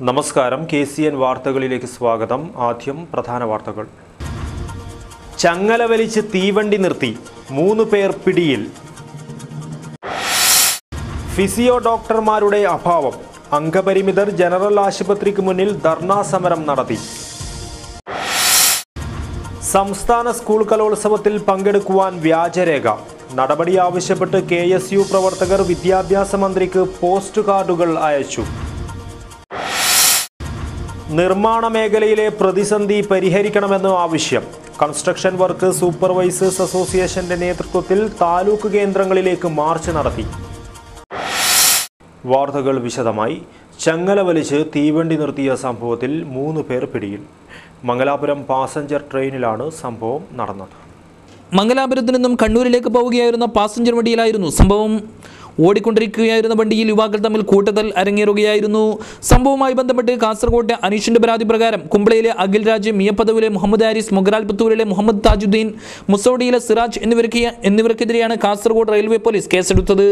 നമസ്കാരം KCN വാർത്തകളിലേക്ക് സ്വാഗതം. ആദ്യം പ്രധാന വാർത്തകൾ. ചങ്ങല വലിച്ച് തീവണ്ടി നിർത്തി 3 പേർ പിടിയിൽ. ഫിസിയോ ഡോക്ടർമാരുടെ അഭാവം. അംഗപരിമിതർ ജനറൽ ആശുപത്രിക്ക് മുന്നിൽ ധർണാ സമരം നടത്തി. സംസ്ഥാന സ്കൂൾ കലോത്സവത്തിൽ പങ്കെടുക്കുവാൻ വ്യാജരേഖ. നടപടി ആവശ്യപ്പെട്ട് KSU പ്രവർത്തകർ വിദ്യാഭ്യാസ മന്ത്രിക്ക് പോസ്റ്റ് കാർഡുകൾ അയച്ചു. നിർമ്മാണ മേഖലയിലെ പ്രതിസന്ധി പരിഹരിക്കണമെന്ന് ആവശ്യം. കൺസ്ട്രക്ഷൻ വർക്ക് സൂപ്പർവൈസേഴ്സ് അസോസിയേഷന്റെ നേതൃത്വത്തിൽ താലൂക്ക് കേന്ദ്രങ്ങളിലേക്ക് മാർച്ച് നടത്തി. വാർത്തകൾ വിശദമായി. ചങ്ങല വലിച്ച് തീവണ്ടി നിർത്തിയ സംഭവത്തിൽ 3 പേർ പിടിയിൽ. മംഗലാപുരം പാസഞ്ചർ ട്രെയിനിലാണ് സംഭവം നടന്നത്. മംഗലാപുരത്ത് നിന്നും കണ്ണൂരിലേക്ക് പോവുകയായിരുന്ന പാസഞ്ചർ വണ്ടിയിലായിരുന്നു സംഭവം. ഓടിക്കൊണ്ടിരിക്കുകയായിരുന്ന വണ്ടിയിൽ യുവാക്കൾ തമ്മിൽ കൂട്ടത്തൽ അരങ്ങേറുകയായിരുന്നു. സംഭവവുമായി ബന്ധപ്പെട്ട് കാസർകോട്ടെ അനീഷിന്റെ പരാതി പ്രകാരം കുമ്പളയിലെ അഖിൽ രാജ്, മിയപ്പദവിലെ മുഹമ്മദ് ഹാരിസ്, മൊഗ്രാൽ പുത്തൂരിലെ മുഹമ്മദ് താജുദ്ദീൻ, മുസോഡിയിലെ സിറാജ് എന്നിവർക്കെതിരെയാണ് കാസർഗോഡ് റെയിൽവേ പോലീസ് കേസെടുത്തത്.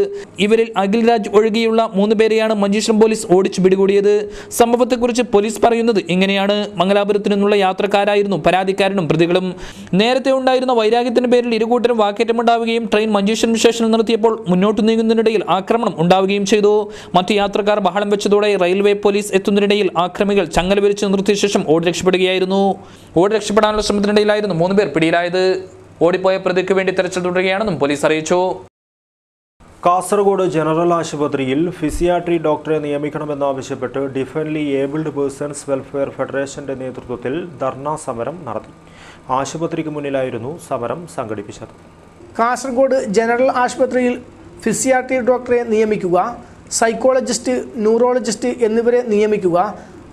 ഇവരിൽ അഖിൽ രാജ് ഒഴികെയുള്ള 3 പേരെയാണ് മഞ്ചേശ്വരം പോലീസ് ഓടിച്ചു പിടികൂടിയത്. സംഭവത്തെക്കുറിച്ച് പോലീസ് പറയുന്നത് ഇങ്ങനെയാണ്. മംഗലാപുരത്തു നിന്നുള്ള യാത്രക്കാരായിരുന്നു പരാതിക്കാരനും പ്രതികളും. നേരത്തെ ഉണ്ടായിരുന്ന വൈരാഗ്യത്തിന്റെ പേരിൽ ഇരുകൂട്ടരും വാക്കേറ്റമുണ്ടാവുകയും ട്രെയിൻ മഞ്ചേശ്വരം സ്റ്റേഷനിൽ നിർത്തിയപ്പോൾ മുന്നോട്ട് നീങ്ങുന്നതിനിടയിൽ ആക്രമണം ഉണ്ടാവുകയും ചെയ്തു. മറ്റ് യാത്രക്കാർ ബഹളം വെച്ചതോടെ റെയിൽവേ പോലീസ് എത്തുന്നതിനിടയിൽ ആക്രമികൾ ചങ്ങല വലിച്ചു നിർത്തിയ ശേഷം ഓടി രക്ഷപ്പെടുകയായിരുന്നു. ഓടി രക്ഷപ്പെടാനുള്ള ശ്രമത്തിനിടയിലായിരുന്നു 3 പേർ പിടിയിലായത്. ഓടിപ്പോയ പ്രതിക്ക് വേണ്ടി തെരച്ചിൽ തുടരുകയാണെന്നും പോലീസ് അറിയിച്ചു. കാസർഗോഡ് ജനറൽ ആശുപത്രിയിൽ ഫിസിയാട്രി ഡോക്ടറെ നിയമിക്കണമെന്നാവശ്യപ്പെട്ട് ഡിഫൻലി ഏബിൾഡ് പേഴ്സൺസ് വെൽഫെയർ ഫെഡറേഷന്റെ നേതൃത്വത്തിൽ ധർണാ സമരം നടത്തി. ആശുപത്രിക്ക് മുന്നിലായിരുന്നു സമരം സംഘടിപ്പിച്ചത്. കാസർഗോഡ് ജനറൽ ആശുപത്രിയിൽ ഫിസിയാട്രി ഡോക്ടറെ നിയമിക്കുക, സൈക്കോളജിസ്റ്റ്, ന്യൂറോളജിസ്റ്റ് എന്നിവരെ നിയമിക്കുക,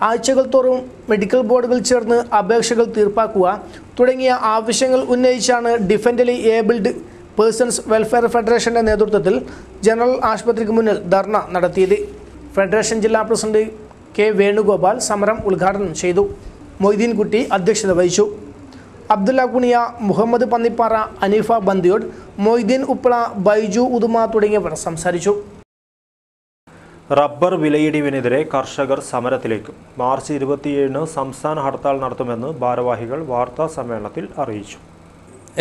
ആഴ്ചകൾ തോറും മെഡിക്കൽ ബോർഡുകൾ ചേർന്ന് അപേക്ഷകൾ തീർപ്പാക്കുക തുടങ്ങിയ ആവശ്യങ്ങൾ ഉന്നയിച്ചാണ് ഡിഫൻഡലി ഏബിൾഡ് പേഴ്സൺസ് വെൽഫെയർ ഫെഡറേഷന്റെ നേതൃത്വത്തിൽ ജനറൽ ആശുപത്രിക്ക് മുന്നിൽ ധർണ നടത്തിയത്. ഫെഡറേഷൻ ജില്ലാ പ്രസിഡന്റ് K. വേണുഗോപാൽ സമരം ഉദ്ഘാടനം ചെയ്തു. മൊയ്തീൻ കുട്ടി അധ്യക്ഷത വഹിച്ചു. അബ്ദുല്ല കുണിയ, മുഹമ്മദ് പന്നിപ്പാറ, അനീഫ ബന്ദിയോട്, മൊയ്തീൻ ഉപ്പള, ബൈജു ഉദുമ തുടങ്ങിയവർ സംസാരിച്ചു. റബ്ബർ വിലയിടിവിനെതിരെ കർഷകർ സമരത്തിലേക്ക്. മാർച്ച് 27-ന് സംസ്ഥാന ഹർത്താൽ നടത്തുമെന്ന് ഭാരവാഹികൾ വാർത്താ സമ്മേളനത്തിൽ അറിയിച്ചു.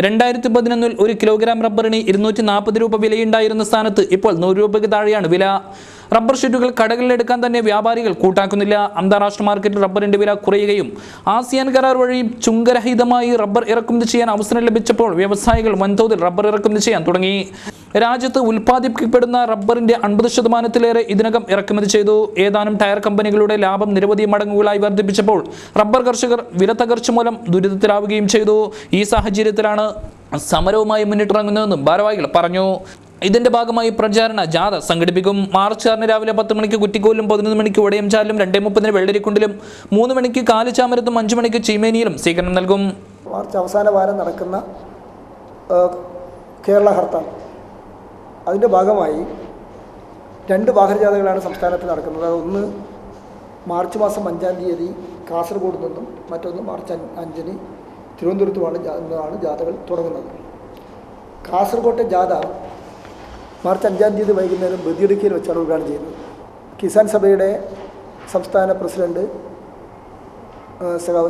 2011-ൽ 1 കിലോഗ്രാം റബ്ബറിന് 240 രൂപ വിലയുണ്ടായിരുന്ന സ്ഥാനത്ത് ഇപ്പോൾ 100 രൂപയ്ക്ക് താഴെയാണ് വില. റബ്ബർ ഷീറ്റുകൾ കടകളിലെടുക്കാൻ തന്നെ വ്യാപാരികൾ കൂട്ടാക്കുന്നില്ല. അന്താരാഷ്ട്ര മാർക്കറ്റിൽ റബ്ബറിന്റെ വില കുറയുകയും ആസിയാൻ കരാർ വഴി ചുങ്കരഹിതമായി റബ്ബർ ഇറക്കുമതി ചെയ്യാൻ അവസരം ലഭിച്ചപ്പോൾ വ്യവസായികൾ വൻതോതിൽ റബ്ബർ ഇറക്കുമതി ചെയ്യാൻ തുടങ്ങി. രാജ്യത്ത് ഉൽപ്പാദിപ്പിക്കപ്പെടുന്ന റബ്ബറിന്റെ 50% ഇതിനകം ഇറക്കുമതി ചെയ്തു. ഏതാനും ടയർ കമ്പനികളുടെ ലാഭം നിരവധി മടങ്ങുകളായി വർദ്ധിപ്പിച്ചപ്പോൾ റബ്ബർ കർഷകർ വില തകർച്ച മൂലം ദുരിതത്തിലാവുകയും ചെയ്തു. ഈ സാഹചര്യത്തിലാണ് സമരവുമായി മുന്നിട്ടിറങ്ങുന്നതെന്നും ഭാരവാഹികൾ പറഞ്ഞു. ഇതിന്റെ ഭാഗമായി പ്രചാരണ ജാഥ സംഘടിപ്പിക്കും. മാർച്ച് 6-ന് രാവിലെ 10 മണിക്ക് കുറ്റിക്കോലിലും, 11 മണിക്ക് ഉടയംചാലിലും, 2:30-ന് വെള്ളരിക്കുണ്ടിലും, 3 മണിക്ക് കാലിച്ചാമരത്തും, 5 മണിക്ക് ചീമേനിയിലും സ്വീകരണം നൽകും. മാർച്ച് അവസാന വാരം നടക്കുന്ന കേരള ഹർത്താൽ, അതിൻ്റെ ഭാഗമായി 2 വാഹനജാഥകളാണ് സംസ്ഥാനത്ത് നടക്കുന്നത്. ഒന്ന് മാർച്ച് മാസം 5-ാം തീയതി കാസർഗോഡ് നിന്നും, മറ്റൊന്ന് മാർച്ച് 5-ന് തിരുവനന്തപുരത്തുമാണ് ജാഥകൾ തുടങ്ങുന്നത്. കാസർഗോട്ടെ ജാഥ മാർച്ച് 5-ാം തീയതി വൈകുന്നേരം ബദിയടുക്കയിൽ വെച്ചാണ് ഉദ്ഘാടനം ചെയ്യുന്നത്. കിസാൻ സഭയുടെ സംസ്ഥാന പ്രസിഡന്റ്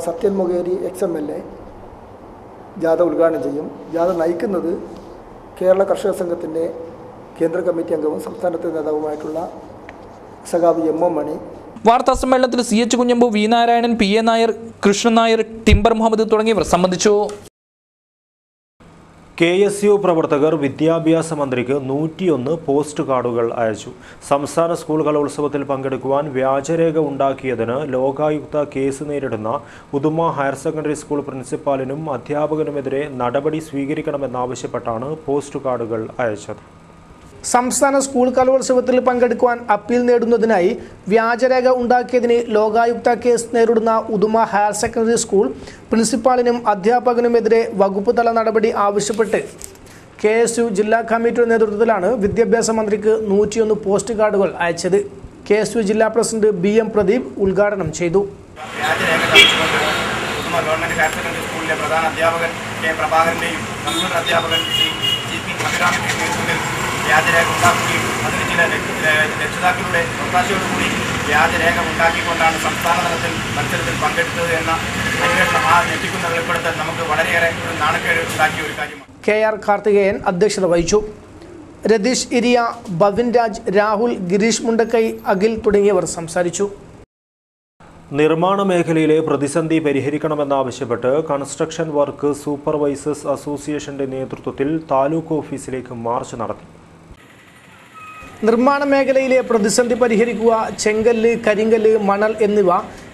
സത്യൻ മൊകേരി XMLA ജാഥ ഉദ്ഘാടനം ചെയ്യും. ജാഥ നയിക്കുന്നത് കേരള കർഷക സംഘത്തിൻ്റെ കേന്ദ്ര കമ്മിറ്റി അംഗവും സംസ്ഥാനത്തെ നേതാവുമായിട്ടുള്ള സഖാവ് M.M. മണി. വാർത്താ സമ്മേളനത്തിൽ CH Kunhambu, V. Narayanan, PA Nair, Krishnan Nair, timber Muhammad തുടങ്ങിയവർ സംബന്ധിച്ചു. KSU പ്രവർത്തകർ വിദ്യാഭ്യാസ മന്ത്രിക്ക് 101 പോസ്റ്റ് കാർഡുകൾ അയച്ചു. സംസ്ഥാന സ്കൂൾ കലോത്സവത്തിൽ പങ്കെടുക്കുവാൻ വ്യാജരേഖ ഉണ്ടാക്കിയതിന് ലോകായുക്ത കേസ് നേരിടുന്ന ഉദുമ ഹയർ സെക്കൻഡറി സ്കൂൾ പ്രിൻസിപ്പാലിനും അധ്യാപകനുമെതിരെ നടപടി സ്വീകരിക്കണമെന്നാവശ്യപ്പെട്ടാണ് പോസ്റ്റ് കാർഡുകൾ അയച്ചത്. സംസ്ഥാന സ്കൂൾ കലോത്സവത്തിൽ പങ്കെടുക്കുവാൻ അപ്പീൽ നേടുന്നതിനായി വ്യാജരേഖ ഉണ്ടാക്കിയതിന് ലോകായുക്ത കേസ് നേരിടുന്ന ഉദുമ ഹയർ സെക്കൻഡറി സ്കൂൾ പ്രിൻസിപ്പാളിനും അധ്യാപകനുമെതിരെ വകുപ്പ് തല നടപടി ആവശ്യപ്പെട്ട് KSU ജില്ലാ കമ്മിറ്റിയുടെ നേതൃത്വത്തിലാണ് വിദ്യാഭ്യാസ മന്ത്രിക്ക് 101 പോസ്റ്റ് കാർഡുകൾ അയച്ചത്. KSU ജില്ലാ പ്രസിഡന്റ് BM പ്രദീപ് ഉദ്ഘാടനം ചെയ്തു. ഗവൺമെന്റ് ഹയർ സെക്കൻഡറി സ്കൂളിലെ പ്രധാന അധ്യാപകൻ K. പ്രഭാകരന്റെയും കമ്പ്യൂട്ടർ അധ്യാപകൻ GP അഭിരാമിന്റെയും നേതൃത്വത്തിൽ വ്യാജരേഖ ഉണ്ടാക്കുകയും അതിന് ചില രക്ഷിതാക്കളുടെ ഒത്താശയോടുകൂടി വ്യാജരേഖ ഉണ്ടാക്കിക്കൊണ്ടാണ് സംസ്ഥാന തലത്തിൽ മത്സരത്തിൽ പങ്കെടുത്തത് എന്ന അന്വേഷണം ആ ഞെട്ടിക്കുന്ന വെളിപ്പെടുത്തൽ നമുക്ക് വളരെയേറെ ഒരു നാണക്കേട് ഉണ്ടാക്കിയ ഒരു കാര്യമാണ്. KR കാർത്തികേയൻ അധ്യക്ഷത വഹിച്ചു. രതീഷ് ഇരിയ, ബവിൻ രാജ്, രാഹുൽ, ഗിരീഷ് മുണ്ടക്കൈ, അഖിൽ തുടങ്ങിയവർ സംസാരിച്ചു. നിർമ്മാണ മേഖലയിലെ പ്രതിസന്ധി പരിഹരിക്കണമെന്നാവശ്യപ്പെട്ട് കൺസ്ട്രക്ഷൻ വർക്ക് സൂപ്പർവൈസേഴ്സ് അസോസിയേഷന്റെ നേതൃത്വത്തിൽ താലൂക്ക് ഓഫീസിലേക്ക് മാർച്ച് നടത്തി. നിർമ്മാണ മേഖലയിലെ പ്രതിസന്ധി പരിഹരിക്കുക, ചെങ്കല്ല്, കരിങ്കല്ല്, മണൽ എന്നിവ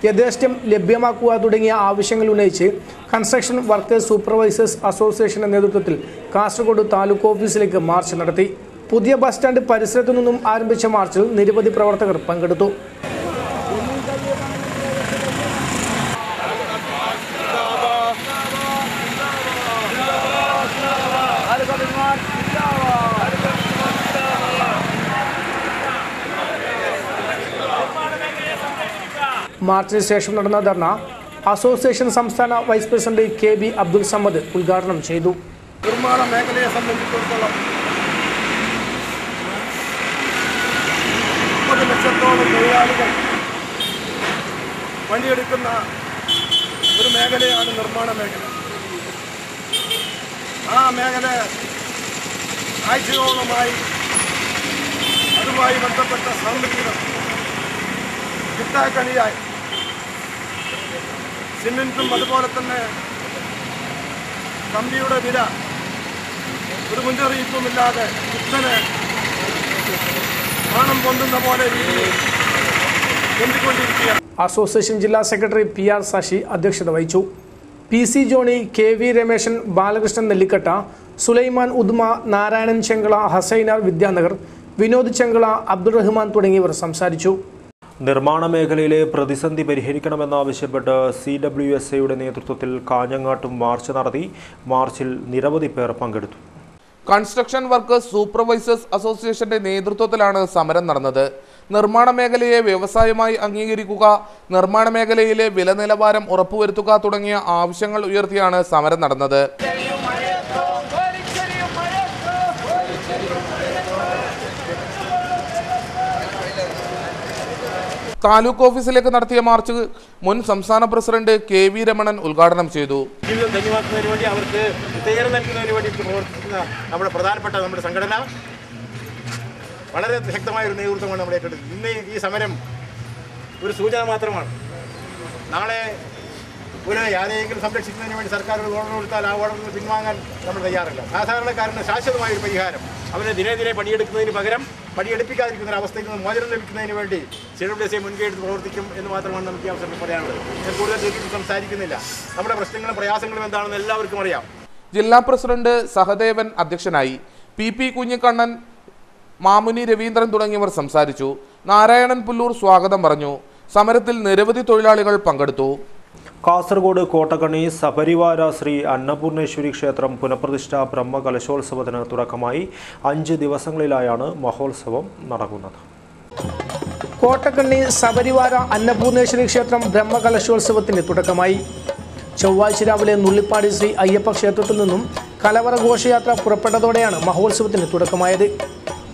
യഥേഷ്ടം ലഭ്യമാക്കുക തുടങ്ങിയ ആവശ്യങ്ങൾ ഉന്നയിച്ച് കൺസ്ട്രക്ഷൻ വർക്കേഴ്സ് സൂപ്പർവൈസേഴ്സ് അസോസിയേഷന്റെ നേതൃത്വത്തിൽ കാസർഗോഡ് താലൂക്ക് ഓഫീസിലേക്ക് മാർച്ച് നടത്തി. പുതിയ ബസ് സ്റ്റാൻഡ് പരിസരത്തു നിന്നും ആരംഭിച്ച മാർച്ചിൽ നിരവധി പ്രവർത്തകർ പങ്കെടുത്തു. മാർച്ചിന് ശേഷം നടന്ന ധർണ അസോസിയേഷൻ സംസ്ഥാന vice president KB Abdul Samad ഉദ്ഘാടനം ചെയ്തു. നിർമ്മാണ മേഖലയെ സംബന്ധിച്ചിടത്തോളം 30 ലക്ഷത്തോളം തൊഴിലാളികൾ പണിയെടുക്കുന്ന ഒരു മേഖലയാണ് നിർമ്മാണ മേഖല. ആ മേഖല ആഴ്ചയോളമായി അതുമായി ബന്ധപ്പെട്ട സാമ്പത്തികം കിട്ടാക്കണിയായി സിമെന്റും അതുപോലെ തന്നെ കമ്പിയുടെ വില ഒരു മുന്നറിയിപ്പുമില്ലാതെ കുത്തനെ പണം പൊന്തുന്ന പോലെ പൊന്തിക്കൊണ്ടിരിക്കുകയാണ്. അസോസിയേഷൻ ജില്ലാ സെക്രട്ടറി PR ശശി അധ്യക്ഷത വഹിച്ചു. PC ജോണി, KV രമേശൻ, ബാലകൃഷ്ണൻ നെല്ലിക്കട്ട, സുലൈമാൻ ഉദ്മ, നാരായണൻ ചെങ്കള, ഹസൈന വിദ്യാനഗർ, വിനോദ് ചെങ്കള, അബ്ദുൾ റഹ്മാൻ തുടങ്ങിയവർ സംസാരിച്ചു. നിർമ്മാണ മേഖലയിലെ പ്രതിസന്ധി പരിഹരിക്കണമെന്നാവശ്യപ്പെട്ട് CWSAയുടെ നേതൃത്വത്തിൽ കാഞ്ഞങ്ങാട്ടും മാർച്ച് നടത്തി. മാർച്ചിൽ നിരവധി പേർ പങ്കെടുത്തു. കൺസ്ട്രക്ഷൻ വർക്കേഴ്സ് സൂപ്പർവൈസേഴ്സ് അസോസിയേഷന്റെ നേതൃത്വത്തിലാണ് സമരം നടന്നത്. നിർമ്മാണ മേഖലയെ വ്യവസായമായി അംഗീകരിക്കുക, നിർമ്മാണ മേഖലയിലെ വില നിലവാരം ഉറപ്പുവരുത്തുക തുടങ്ങിയ ആവശ്യങ്ങൾ ഉയർത്തിയാണ് സമരം നടന്നത്. താലൂക്ക് ഓഫീസിലേക്ക് നടത്തിയ മാർച്ച് മുൻ സംസ്ഥാന പ്രസിഡന്റ് KV രമണൻ ഉദ്ഘാടനം ചെയ്തു. ജീവിതം ധന്യമാക്കുന്നതിന് വേണ്ടി അവർക്ക് ഉത്തേജനം നൽകുന്നതിന് വേണ്ടി പ്രവർത്തിക്കുന്ന നമ്മുടെ പ്രധാനപ്പെട്ട നമ്മുടെ സംഘടന വളരെ ശക്തമായൊരു നേതൃത്വമാണ് നമ്മുടെ ഏറ്റെടുത്തത്. ഇന്ന് ഈ സമരം ഒരു സൂചന മാത്രമാണ്. നാളെ ഒരു ആരെയെങ്കിലും സംരക്ഷിക്കുന്നതിന് വേണ്ടി സർക്കാർ ഒരു ഓർഡർ കൊടുത്താൽ ആ ഓർഡറിൽ നിന്ന് പിൻവാങ്ങാൻ നമ്മൾ തയ്യാറില്ല. സാധാരണക്കാരന് ശാശ്വതമായൊരു പരിഹാരം, അവരെ ദിനേ ദിനെ പണിയെടുക്കുന്നതിന് പകരം പണിയെടുപ്പിക്കാതിരിക്കുന്ന ഒരു അവസ്ഥയിൽ നിന്ന് മോചനം ലഭിക്കുന്നതിന് വേണ്ടി CWSA മുൻകൈ എടുത്ത് പ്രവർത്തിക്കും എന്ന് മാത്രമാണ് നമുക്ക് ഈ അവസരത്തിൽ പറയാനുള്ളത്. ഞാൻ കൂടുതൽ ദീർഘിച്ച് സംസാരിക്കുന്നില്ല. നമ്മുടെ പ്രശ്നങ്ങളും പ്രയാസങ്ങളും എന്താണെന്ന് എല്ലാവർക്കും അറിയാം. ജില്ലാ പ്രസിഡന്റ് സഹദേവൻ അധ്യക്ഷനായി. PP കുഞ്ഞിക്കണ്ണൻ, മാമുനി രവീന്ദ്രൻ തുടങ്ങിയവർ സംസാരിച്ചു. നാരായണൻ പുല്ലൂർ സ്വാഗതം പറഞ്ഞു. സമരത്തിൽ നിരവധി തൊഴിലാളികൾ പങ്കെടുത്തു. കാസർഗോഡ് കോട്ടക്കണ്ണി സപരിവാര ശ്രീ അന്നപൂർണേശ്വരി ക്ഷേത്രം പുനഃപ്രതിഷ്ഠ ബ്രഹ്മകലശോത്സവത്തിന് തുടക്കമായി. 5 ദിവസങ്ങളിലായാണ് മഹോത്സവം നടക്കുന്നത്. കോട്ടക്കണ്ണി സപരിവാര അന്നപൂർണേശ്വരി ക്ഷേത്രം ബ്രഹ്മകലശോത്സവത്തിന് തുടക്കമായി. ചൊവ്വാഴ്ച രാവിലെ നുള്ളിപ്പാടി ശ്രീ അയ്യപ്പ ക്ഷേത്രത്തിൽ നിന്നും കലവറ ഘോഷയാത്ര പുറപ്പെട്ടതോടെയാണ് മഹോത്സവത്തിന് തുടക്കമായത്.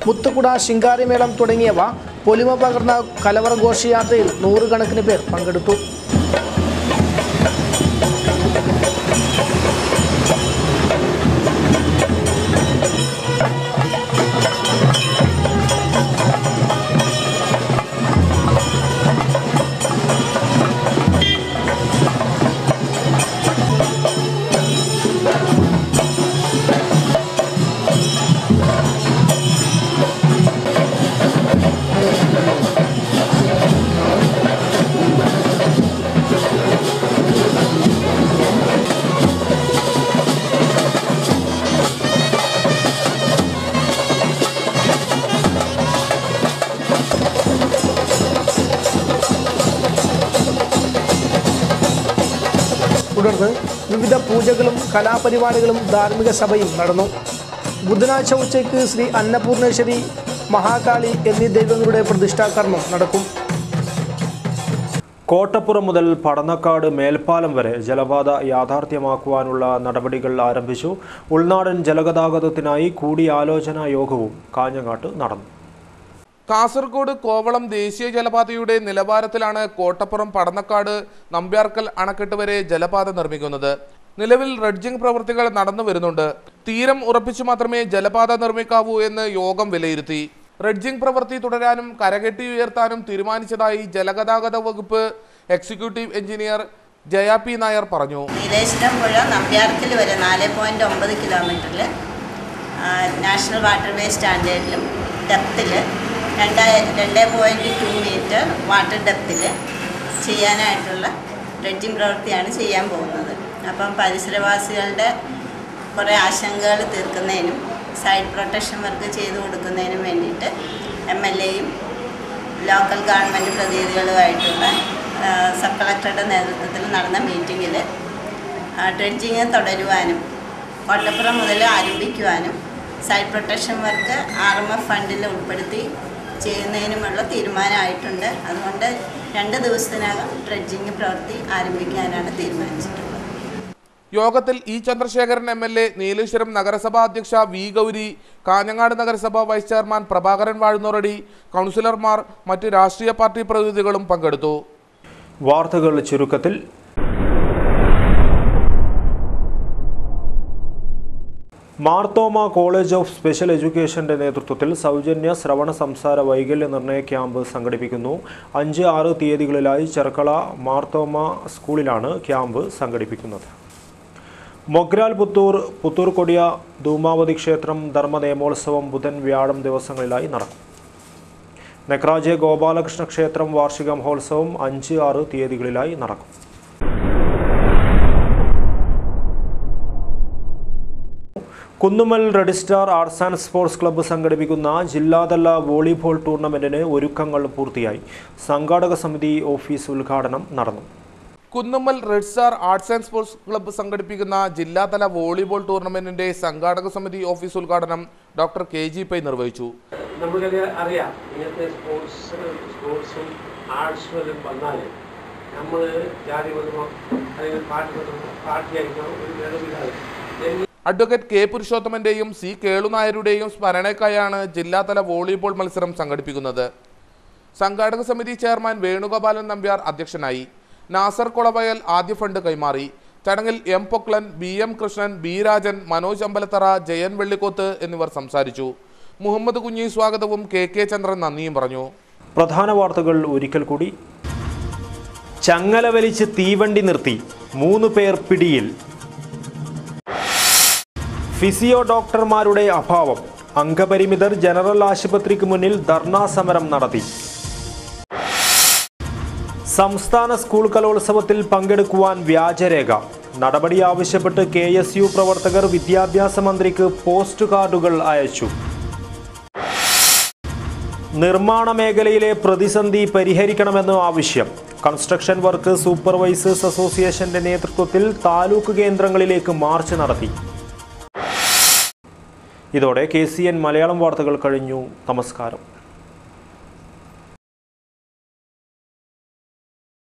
മുത്തുകുട, ശിങ്കാരിമേളം തുടങ്ങിയവ പൊലിമ പകർന്ന കലവറ ഘോഷയാത്രയിൽ 100 കണക്കിന് പേർ പങ്കെടുത്തു. തുടർന്ന് വിവിധ പൂജകളും കലാപരിപാടികളും ധാർമ്മിക സഭയും നടന്നു. ബുധനാഴ്ച ഉച്ചയ്ക്ക് ശ്രീ അന്നപൂർണേശ്വരി, മഹാകാളി എന്നീ ദൈവങ്ങളുടെ പ്രതിഷ്ഠാകർമ്മം നടക്കും. കോട്ടപ്പുറം മുതൽ പടന്നക്കാട് മേൽപ്പാലം വരെ ജലപാത യാഥാർത്ഥ്യമാക്കുവാനുള്ള നടപടികൾ ആരംഭിച്ചു. ഉൾനാടൻ ജലഗതാഗതത്തിനായി കൂടിയാലോചനാ യോഗവും കാഞ്ഞങ്ങാട്ട് നടന്നു. കാസർഗോഡ് കോവളം ദേശീയ ജലപാതയുടെ നിലവാരത്തിലാണ് കോട്ടപ്പുറം പടന്നക്കാട് നമ്പ്യാർക്കൽ അണക്കെട്ട് വരെ ജലപാത നിർമ്മിക്കുന്നത്. നിലവിൽ ഡ്രെഡ്ജിംഗ് പ്രവൃത്തികൾ നടന്നു വരുന്നുണ്ട്. തീരം ഉറപ്പിച്ചു മാത്രമേ ജലപാത നിർമ്മിക്കാവൂ എന്ന് യോഗം വിലയിരുത്തി. ഡ്രെഡ്ജിംഗ് പ്രവൃത്തി തുടരാനും കരകെട്ടി ഉയർത്താനും തീരുമാനിച്ചതായി ജലഗതാഗത വകുപ്പ് executive engineer Jaya P Nair പറഞ്ഞു. നീലേശ്വരം പുഴ നമ്പ്യാർക്കൽ വരെ 4.9 കിലോമീറ്ററിൽ നാഷണൽ വാട്ടർവേ സ്റ്റാൻഡേർഡിലും ഡെപ്തിൽ 2.2 മീറ്റർ വാട്ടർ ഡെപ്തിൽ ചെയ്യാനായിട്ടുള്ള ഡ്രെഡ്ജിംഗ് പ്രവൃത്തിയാണ് ചെയ്യാൻ പോകുന്നത്. അപ്പം പരിസരവാസികളുടെ കുറേ ആശങ്കകൾ തീർക്കുന്നതിനും സൈഡ് പ്രൊട്ടക്ഷൻ വർക്ക് ചെയ്തു കൊടുക്കുന്നതിനും വേണ്ടിയിട്ട് MLAയും ലോക്കൽ ഗവൺമെൻറ് പ്രതിനിധികളുമായിട്ടുള്ള സബ് കളക്ടറുടെ നേതൃത്വത്തിൽ നടന്ന മീറ്റിങ്ങിൽ ഡ്രെഡ്ജിങ് തുടരുവാനും കോട്ടപ്പുറം മുതൽ ആരംഭിക്കുവാനും സൈഡ് പ്രൊട്ടക്ഷൻ വർക്ക് RMF ഫണ്ടിൽ ഉൾപ്പെടുത്തി ചെയ്യുന്നതിനുമുള്ള തീരുമാനമായിട്ടുണ്ട്. അതുകൊണ്ട് 2 ദിവസത്തിനകം ഡ്രെഡ്ജിംഗ് പ്രവൃത്തി ആരംഭിക്കാനാണ് തീരുമാനിച്ചിട്ടുള്ളത്. യോഗത്തിൽ ഇ ചന്ദ്രശേഖരൻ MLA, നീലേശ്വരം നഗരസഭാ അധ്യക്ഷ വി ഗൗരി, കാഞ്ഞങ്ങാട് നഗരസഭ വൈസ് ചെയർമാൻ പ്രഭാകരൻ വാഴുന്നോറടി, കൗൺസിലർമാർ, മറ്റ് രാഷ്ട്രീയ പാർട്ടി പ്രതിനിധികളും പങ്കെടുത്തു. വാർത്തകൾ ചുരുക്കത്തിൽ. മാർത്തോമ കോളേജ് ഓഫ് സ്പെഷ്യൽ എഡ്യൂക്കേഷന്റെ നേതൃത്വത്തിൽ സൗജന്യ ശ്രവണ സംസാര വൈകല്യ നിർണയ ക്യാമ്പ് സംഘടിപ്പിക്കുന്നു. 5-6 തീയതികളിലായി ചെർക്കള മാർത്തോമ സ്കൂളിലാണ് ക്യാമ്പ് സംഘടിപ്പിക്കുന്നത്. മൊഗ്രാൽ പുത്തൂർ കൊടിയ ധൂമാവതി ക്ഷേത്രം ധർമ്മ നിയമോത്സവം ബുധൻ വ്യാഴം ദിവസങ്ങളിലായി നടക്കും. നെക്രാജെ ഗോപാലകൃഷ്ണ ക്ഷേത്രം വാർഷിക മഹോത്സവം 5-6 തീയതികളിലായി നടക്കും. Kunnummal red star arts and sports club സംഘടിപ്പിക്കുന്ന ജില്ലാതല വോളിബോൾ ടൂർണമെന്റിന് ഒരുക്കങ്ങൾ പൂർത്തിയായി. സംഘാടക സമിതി ഓഫീസ് ഉദ്ഘാടനം നടന്നു. Kunnummal red star arts and sports club സംഘടിപ്പിക്കുന്ന ജില്ലാതല വോളിബോൾ ടൂർണമെന്റിന്റെ സംഘാടക സമിതി ഓഫീസ് ഉദ്ഘാടനം ഡോക്ടർ KG പൈ നിർവഹിച്ചു. നമുക്കത് അറിയാം, ഇങ്ങനത്തെ സ്പോർട്സും ആർട്സും വന്നാൽ നമ്മൾ ജാതി മതമോ അല്ലെങ്കിൽ പാർട്ടിയായിട്ടോ ഒരു ഭേദമില്ലാതെ അഡ്വക്കേറ്റ് K പുരുഷോത്തമന്റെയും C കേളുനായരുടെയും സ്മരണയ്ക്കായാണ് ജില്ലാതല വോളിബോൾ മത്സരം സംഘടിപ്പിക്കുന്നത്. സംഘാടക സമിതി ചെയർമാൻ വേണുഗോപാലൻ നമ്പ്യാർ അധ്യക്ഷനായി. നാസർ കൊളവയൽ ആദ്യ ഫണ്ട് കൈമാറി. ചടങ്ങിൽ M Poklan, BM Krishnan, B Rajan, Manoj Ambalathara, Jayan Vellikoth എന്നിവർ സംസാരിച്ചു. മുഹമ്മദ് കുഞ്ഞി സ്വാഗതവും KK ചന്ദ്രൻ നന്ദിയും പറഞ്ഞു. പ്രധാന വാർത്തകൾ ഒരിക്കൽ കൂടി. ചങ്ങല വലിച്ച് തീവണ്ടി നിർത്തി 3 പേർ പിടിയിൽ. ഫിസിയോ ഡോക്ടർമാരുടെ അഭാവം. അംഗപരിമിതർ ജനറൽ ആശുപത്രിക്ക് മുന്നിൽ ധർണാ സമരം നടത്തി. സംസ്ഥാന സ്കൂൾ കലോത്സവത്തിൽ പങ്കെടുക്കുവാൻ വ്യാജരേഖ. നടപടി ആവശ്യപ്പെട്ട് KSU പ്രവർത്തകർ വിദ്യാഭ്യാസ മന്ത്രിക്ക് പോസ്റ്റ് കാർഡുകൾ അയച്ചു. നിർമ്മാണ മേഖലയിലെ പ്രതിസന്ധി പരിഹരിക്കണമെന്ന് ആവശ്യം. കൺസ്ട്രക്ഷൻ വർക്ക് സൂപ്പർവൈസേഴ്സ് അസോസിയേഷന്റെ നേതൃത്വത്തിൽ താലൂക്ക് കേന്ദ്രങ്ങളിലേക്ക് മാർച്ച് നടത്തി. ഇതോടെ KCN മലയാളം വാർത്തകൾ കഴിഞ്ഞു. നമസ്കാരം.